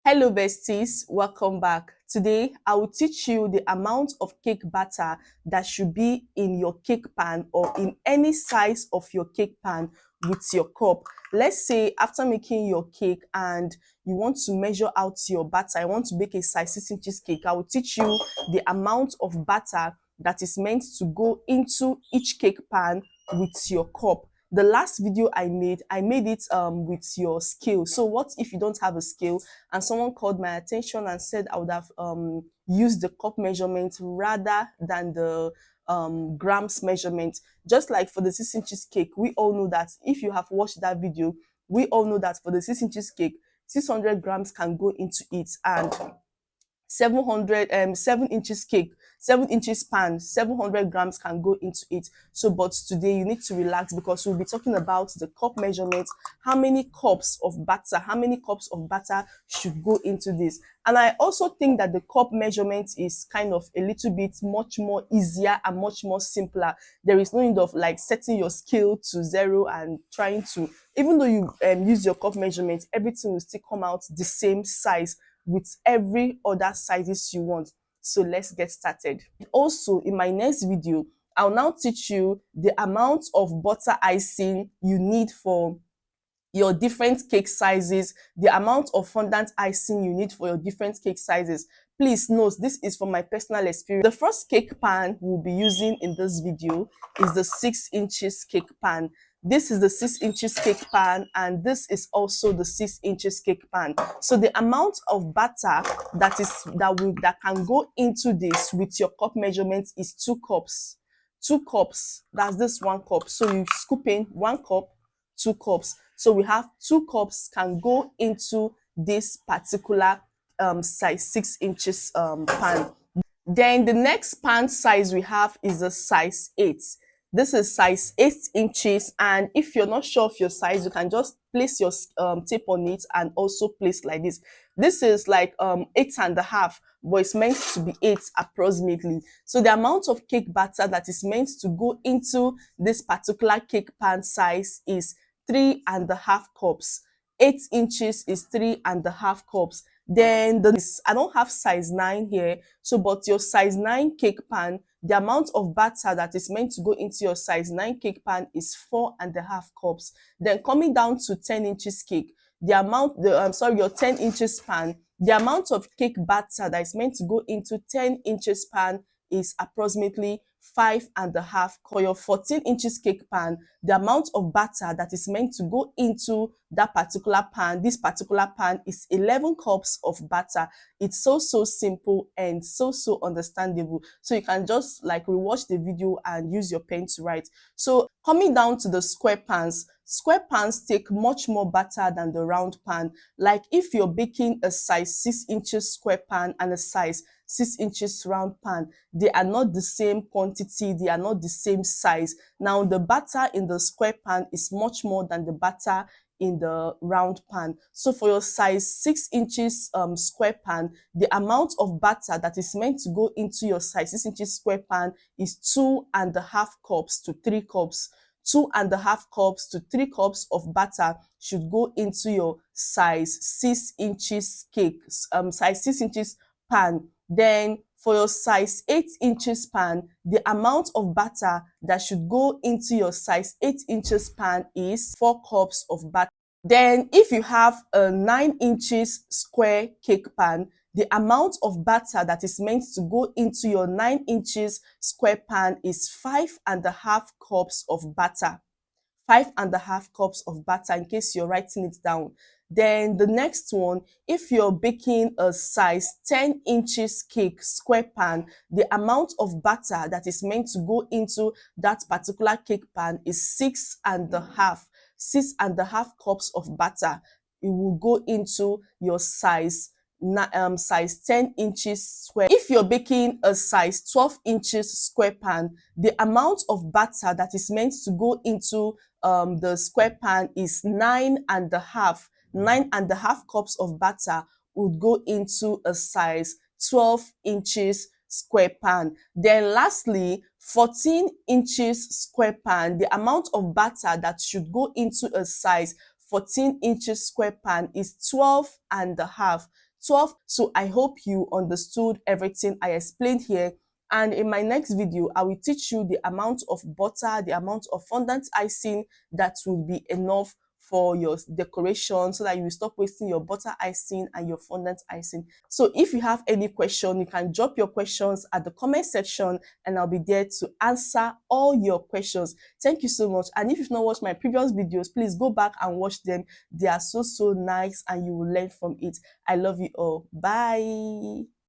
Hello besties, welcome back. Today, I will teach you the amount of cake batter that should be in your cake pan or in any size of your cake pan with your cup. Let's say after making your cake and you want to measure out your batter, I want to bake a size 6 inches cake. I will teach you the amount of batter that is meant to go into each cake pan with your cup. The last video I made it with your scale. So what if you don't have a scale and someone called my attention and said I would have used the cup measurement rather than the grams measurement? Just like for the 6 inches cake, we all know that if you have watched that video, we all know that for the 6 inches cake, 600 grams can go into it, and 7 inches cake, 7 inches pan, 700 grams can go into it. So but today you need to relax because we'll be talking about the cup measurement, how many cups of batter should go into this. And I also think that the cup measurement is kind of a little bit much more easier and much more simpler. There is no need of like setting your scale to 0 and trying to, even though you use your cup measurement, everything will still come out the same size with every other sizes you want. So let's get started. Also, in my next video, I'll now teach you the amount of butter icing you need for your different cake sizes, the amount of fondant icing you need for your different cake sizes. Please note, this is from my personal experience. The first cake pan we'll be using in this video is the 6 inches cake pan. This is the 6 inches cake pan, and this is also the 6 inches cake pan. So the amount of batter that can go into this with your cup measurement is 2 cups. 2 cups, that's this 1 cup. So you scoop in 1 cup, 2 cups. So we have 2 cups can go into this particular size 6 inches pan. Then the next pan size we have is the size 8. This is size 8 inches, and if you're not sure of your size, you can just place your tape on it and also place like this. This is like 8.5, but it's meant to be 8 approximately. So the amount of cake batter that is meant to go into this particular cake pan size is 3.5 cups. 8 inches is 3.5 cups. Then I don't have size 9 here, so but your size 9 cake pan, the amount of batter that is meant to go into your size 9 cake pan is 4.5 cups. Then coming down to 10 inches cake, your 10 inches pan, the amount of cake batter that is meant to go into 10 inches pan is approximately 5.5. For your 14 inches cake pan, the amount of batter that is meant to go into that particular pan, this particular pan, is 11 cups of batter. It's so simple and so understandable. So you can just like rewatch the video and use your pen to write. So coming down to the square pans take much more batter than the round pan. Like if you're baking a size 6 inches square pan and a size 6 inches round pan, they are not the same quantity, they are not the same size. Now the batter in the square pan is much more than the batter in the round pan. So for your size 6 inches square pan, the amount of batter that is meant to go into your size 6 inches square pan is 2.5 cups to 3 cups. 2.5 cups to 3 cups of batter should go into your size 6 inches cake, size 6 inches pan. Then for your size 8 inches pan, the amount of batter that should go into your size 8 inches pan is 4 cups of batter. Then if you have a 9 inches square cake pan, the amount of batter that is meant to go into your 9 inches square pan is 5.5 cups of batter. 5.5 cups of batter, in case you're writing it down. Then the next one, if you're baking a size 10 inches cake square pan, the amount of batter that is meant to go into that particular cake pan is 6.5 cups of butter. It will go into your size 10 inches square. If you're baking a size 12 inches square pan, the amount of batter that is meant to go into the square pan is 9.5 cups of batter would go into a size 12 inches square pan. Then lastly, 14 inches square pan, the amount of batter that should go into a size 14 inches square pan is 12.5 12. So I hope you understood everything I explained here. And in my next video, I will teach you the amount of butter, the amount of fondant icing that will be enough for your decoration, so that you will stop wasting your butter icing and your fondant icing. So if you have any question, you can drop your questions at the comment section and I'll be there to answer all your questions. Thank you so much. And if you've not watched my previous videos, please go back and watch them. They are so nice and you will learn from it. I love you all. Bye.